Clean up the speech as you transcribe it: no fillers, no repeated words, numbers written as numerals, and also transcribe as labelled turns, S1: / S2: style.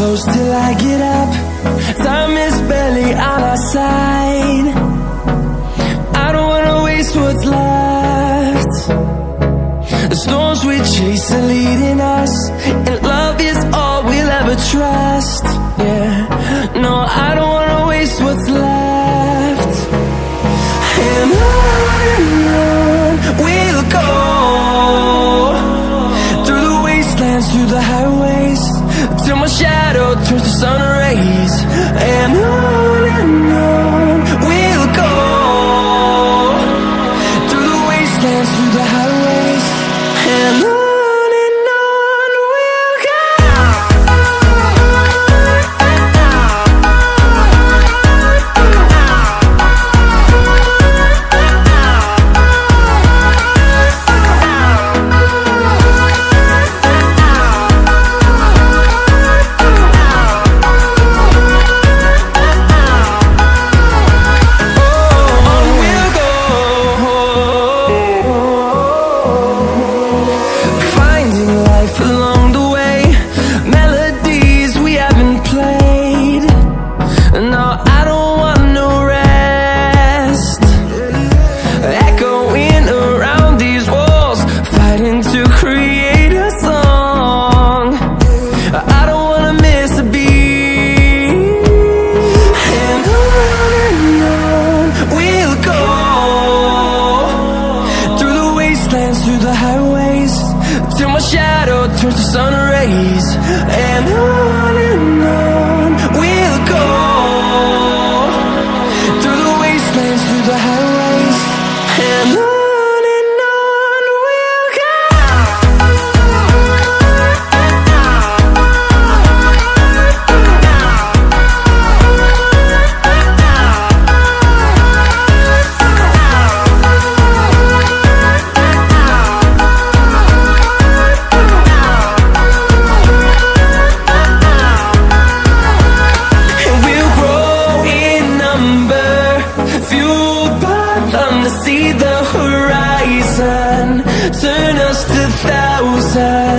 S1: close till I get up. Time is barely on our side. I don't wanna waste what's left. The storms we chase are leading us, and love is all we'll ever trust. Yeah, no, I don't wanna waste what's left. And on we'll go, through the wastelands, through the highways, till my shadow turns to sun rays. And on we'll go, through the wastelands, through the highways, and on we'll go. Through the highways, till my shadow turns to sun rays. And on we'll go, through the wastelands, through the highways, and on we'll go. See the horizon, turn us to thousands.